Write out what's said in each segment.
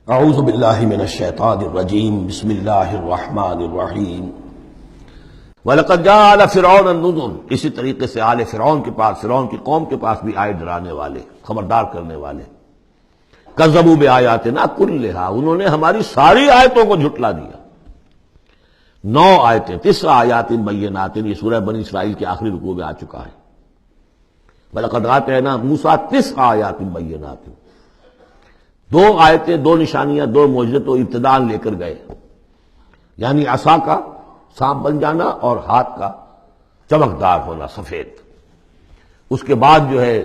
اعوذ باللہ من الشیطان الرجیم بسم اللہ الرحمن الرحیم وَلَقَدْ جَاءَ آلَ فِرْعَوْنَ النُّذُرُ، اسی طریقے سے آل فرعون کے پاس، فرعون کی قوم کے پاس بھی آئے ڈرانے والے، خبردار کرنے والے۔ کذبوا بآیاتنا کلھا، انہوں نے ہماری ساری آیتوں کو جھٹلا دیا۔ 9 آیتیں، 9 آیات بینات، یہ سورہ بنی اسرائیل کے آخری رکوع میں آ چکا ہے۔ وَلَقَدْ آتَيْنَا مُوسَىٰ 9 آیات بینات، 2 آیتیں، 2 نشانیاں، 2 معجزے تو ابتداءً لے کر گئے، یعنی عصا کا سانپ بن جانا اور ہاتھ کا چمکدار ہونا سفید۔ اس کے بعد جو ہے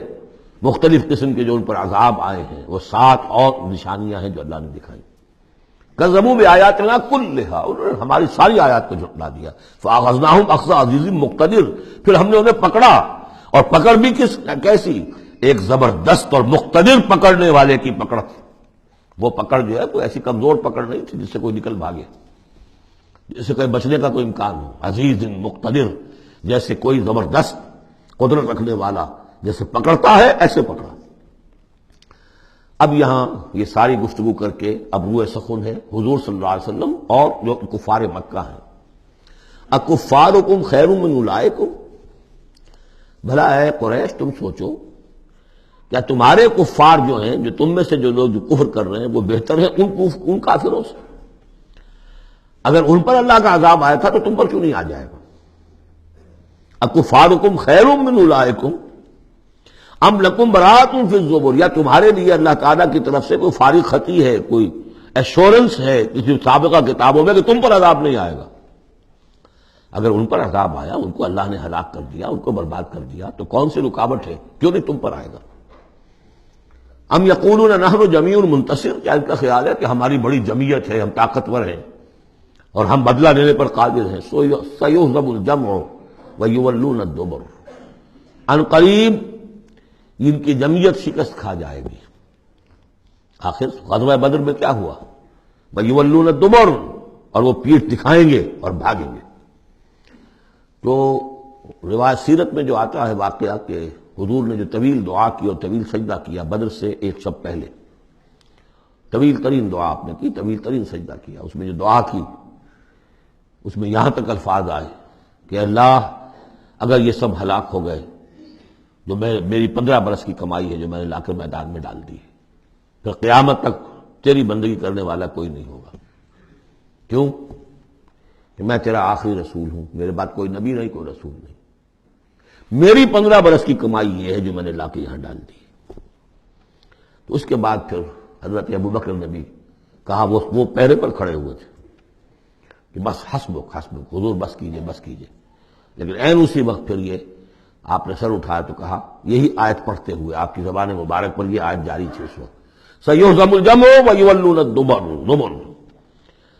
مختلف قسم کے جو ان پر عذاب آئے ہیں، وہ 7 اور نشانیاں ہیں جو اللہ نے دکھائی۔ کذبوا بآیاتنا کلھا، انہوں نے ہماری ساری آیات کو جھٹلا دیا۔ فأخذناہم اخذ عزیز مقتدر، پھر ہم نے انہیں پکڑا، اور پکڑ بھی کیسی؟ ایک زبردست اور مقتدر پکڑنے والے کی پکڑ۔ وہ پکڑ جو ہے کوئی ایسی کمزور پکڑ نہیں تھی جس سے کوئی نکل بھاگے، جس سے کوئی بچنے کا کوئی امکان ہو۔ عزیز مقتدر، جیسے کوئی زبردست قدرت رکھنے والا جیسے پکڑتا ہے ایسے پکڑا۔ اب یہاں یہ ساری گفتگو کر کے اب روئے سخن ہے حضور صلی اللہ علیہ وسلم اور جو کفار مکہ ہیں۔ اکفارکم خیر من اولئکم، بھلا اے قریش تم سوچو کیا تمہارے کفار جو ہیں، جو تم میں سے جو لوگ جو کفر کر رہے ہیں، وہ بہتر ہیں ان کافروں سے؟ اگر ان پر اللہ کا عذاب آیا تھا تو تم پر کیوں نہیں آ جائے گا؟ اکفارکم خیر من اولئکم ام لکم براۃ فی الزبر، یا تمہارے لیے اللہ تعالیٰ کی طرف سے کوئی فارغ خطی ہے، کوئی ایشورنس ہے کسی سابقہ کتابوں میں کہ تم پر عذاب نہیں آئے گا؟ اگر ان پر عذاب آیا، ان کو اللہ نے ہلاک کر دیا، ان کو برباد کر دیا، تو کون سی رکاوٹ ہے؟ کیوں نہیں تم پر آئے گا؟ ام یقولون نحن جمیع منتصر، کیا ان کا خیال ہے کہ ہماری بڑی جمعیت ہے، ہم طاقتور ہیں اور ہم بدلہ لینے پر قادر ہیں؟ سیہزم الجمع ویولون الدبر، ان قریب ان کی جمعیت شکست کھا جائے گی۔ آخر غزوہ بدر میں کیا ہوا؟ ویولون الدبر، اور وہ پیٹھ دکھائیں گے اور بھاگیں گے۔ تو روایت سیرت میں جو آتا ہے واقعہ کہ حضور نے جو طویل دعا کی اور طویل سجدہ کیا بدر سے ایک شب پہلے، طویل ترین دعا آپ نے کی، طویل ترین سجدہ کیا، اس میں جو دعا کی اس میں یہاں تک الفاظ آئے کہ اللہ اگر یہ سب ہلاک ہو گئے جو میری 15 برس کی کمائی ہے جو میں نے لا کر میدان میں ڈال دی ہے، پھر قیامت تک تیری بندگی کرنے والا کوئی نہیں ہوگا۔ کیوں؟ کہ میں تیرا آخری رسول ہوں، میرے بعد کوئی نبی نہیں، کوئی رسول نہیں، میری 15 برس کی کمائی یہ ہے جو میں نے لا کے یہاں ڈال دی۔ تو اس کے بعد پھر حضرت ابوبکر نے بھی کہا، وہ پہرے پر کھڑے ہوئے تھے کہ بس حسبک حسبک، حضور بس کیجئے بس کیجئے، لیکن عین اسی وقت پھر یہ آپ نے سر اٹھایا تو کہا، یہی آیت پڑھتے ہوئے آپ کی زبان مبارک پر یہ آیت جاری تھی اس وقت، سیہزم الجمع ویولون الدبر،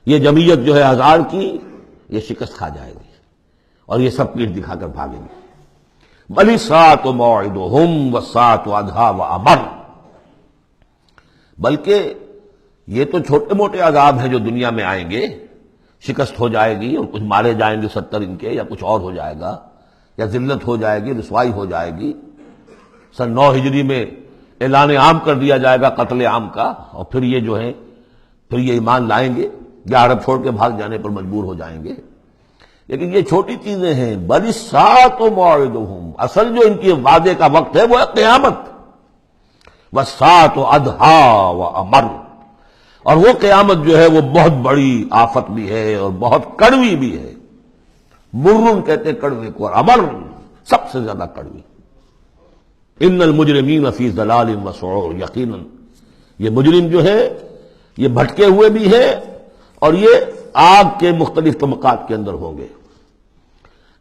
یہ جمعیت جو ہے 1000 کی یہ شکست کھا جائے گی اور یہ سب پیٹھ دکھا کر بھاگیں گے۔ بل الساعۃ موعدہم والساعۃ ادھیٰ وامر، بلکہ یہ تو چھوٹے موٹے عذاب ہیں جو دنیا میں آئیں گے، شکست ہو جائے گی اور کچھ مارے جائیں گے 70 ان کے، یا کچھ اور ہو جائے گا، یا ذلت ہو جائے گی، رسوائی ہو جائے گی۔ سن 9 ہجری میں اعلان عام کر دیا جائے گا قتل عام کا، اور پھر یہ جو ہے پھر یہ ایمان لائیں گے یا عرب چھوڑ کے بھاگ جانے پر مجبور ہو جائیں گے۔ لیکن یہ چھوٹی چیزیں ہیں۔ بل الساعۃ موعدہم، اصل جو ان کی وعدے کا وقت ہے وہ ہے قیامت۔ والساعۃ ادھیٰ وامر، اور وہ قیامت جو ہے وہ بہت بڑی آفت بھی ہے اور بہت کڑوی بھی ہے۔ مرن کہتے ہیں کڑوے کو، اور امر سب سے زیادہ کڑوی۔ ان المجرمین فی ضلال وسعور، یقیناً یہ مجرم جو ہے یہ بھٹکے ہوئے بھی ہیں اور یہ آگ کے مختلف طبقات کے اندر ہوں گے۔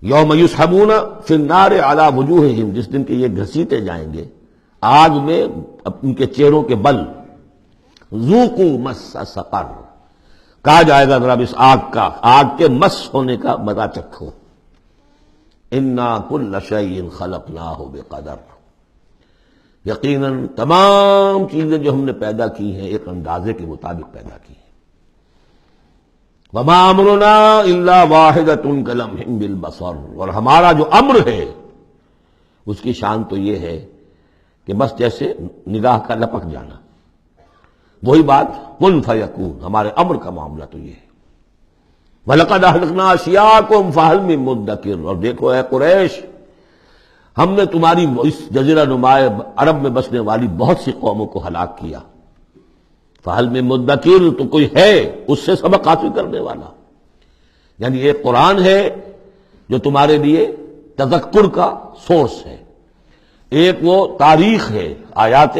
یوم یسحبون فی النار علی وجوہہم، جس دن کہ یہ گھسیٹے جائیں گے آگ میں ان کے چہروں کے بل۔ ذوقوا مس سقر، کہا جائے گا ذرا اس آگ کے مس ہونے کا مزہ چکھو۔ انا کل شیء خلقناہ بقدر، یقیناً تمام چیزیں جو ہم نے پیدا کی ہیں ایک اندازے کے مطابق پیدا کی ہیں۔ وما امرنا الا واحدۃ کلمح بالبصر، اور ہمارا جو امر ہے اس کی شان تو یہ ہے کہ بس جیسے نگاہ کا لپک جانا۔ وہی بات کن فیکون، ہمارے امر کا معاملہ تو یہ ہے۔ وَلَقَدْ أَهْلَكْنَا أَشْيَاعَكُمْ فَهَلْ مِن مُدَّكِرٍ، اور دیکھو اے قریش، ہم نے تمہاری اس جزیرہ نما عرب میں بسنے والی بہت سی قوموں کو ہلاک کیا۔ فَهَلْ مِن مُدَّكِرٍ، تو کوئی ہے اس سے سبق حاصل کرنے والا؟ یعنی ایک قرآن ہے جو تمہارے لیے تذکر کا سورس ہے، ایک وہ تاریخ ہے، آیات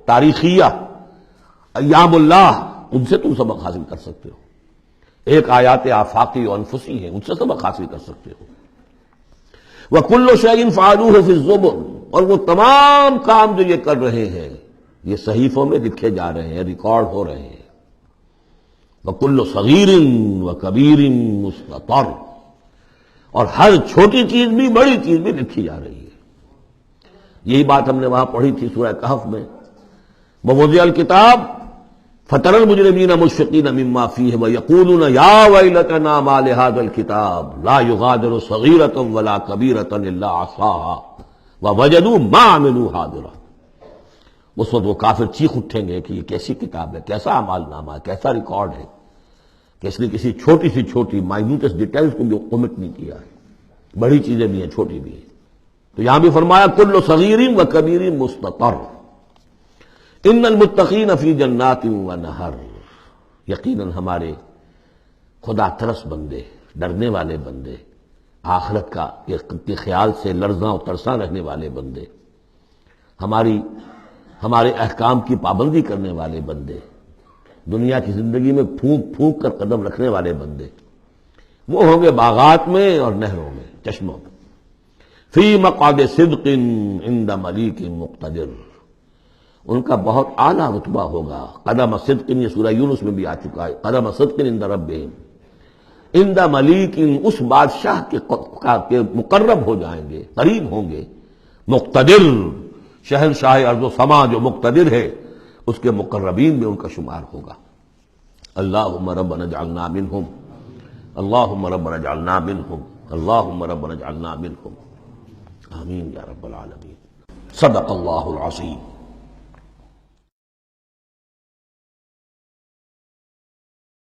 تاریخیہ، ایام اللہ، ان سے تم سبق حاصل کر سکتے ہو، ایک آیات آفاقی و انفسی ہیں، ان سے سبق حاصل کر سکتے ہو۔ وَكُلُّ شَيْءٍ فَعَلُوهُ فِي الزُّبُرِ، اور وہ تمام کام جو یہ کر رہے ہیں یہ صحیفوں میں لکھے جا رہے ہیں، ریکارڈ ہو رہے ہیں۔ وَكُلُّ صَغِيرٍ وَكَبِيرٍ مُسْتَطَرٌ، اور ہر چھوٹی چیز بھی بڑی چیز بھی لکھی جا رہی ہے۔ یہی بات ہم نے وہاں پڑھی تھی سورہ کہف میں، وَوُضِعَ الْكِتَابُ فَتَرَى الْمُجْرِمِينَ مُشْفِقِينَ مِمَّا فِيهِ وَيَقُولُونَ يَا وَيْلَتَنَا مَا لِهَذَا الْكِتَابِ لَا يُغَادِرُ صَغِيرَةً وَلَا كَبِيرَةً إِلَّا أَحْصَاهَا وَوَجَدُوا مَا عَمِلُوا حَاضِرًا۔ اس وقت وہ کافر چیخ اٹھیں گے کہ یہ کیسی کتاب ہے، کیسا اعمال نامہ ہے، کیسا ریکارڈ ہے کہ اس نے کسی چھوٹی سی چھوٹی مائنوٹس ڈیٹیلز کو بھی کمٹ نہیں کیا ہے، بڑی چیزیں بھی ہیں چھوٹی بھی ہیں۔ تو یہاں بھی فرمایا کل صغیر و کبیر مستطر، ان المتقین فی جنات و نہر، یقیناً ہمارے خدا ترس بندے، ڈرنے والے بندے، آخرت کا کے خیال سے لرزاں و ترساں رہنے والے بندے، ہمارے احکام کی پابندی کرنے والے بندے، دنیا کی زندگی میں پھونک پھونک کر قدم رکھنے والے بندے، وہ ہوں گے باغات میں اور نہروں میں، چشموں میں۔ فی مقعد صدق عند ملیک مقتدر، ان کا بہت اعلیٰ رتبہ ہوگا۔ قدم صدق، یہ سورہ یونس میں بھی آ چکا ہے، قدم صدق عند ربہم، عند ملیک، اس بادشاہ کے مقرب ہو جائیں گے، قریب ہوں گے، مقتدر، شہنشاہ ارض و سما جو مقتدر ہے اس کے مقربین میں ان کا شمار ہوگا۔ اللہم ربنا اجعلنا منہم، اللہم ربنا اجعلنا منہم، اللہم ربنا اجعلنا منہم، آمین یا رب العالمین۔ صدق اللہ العظیم۔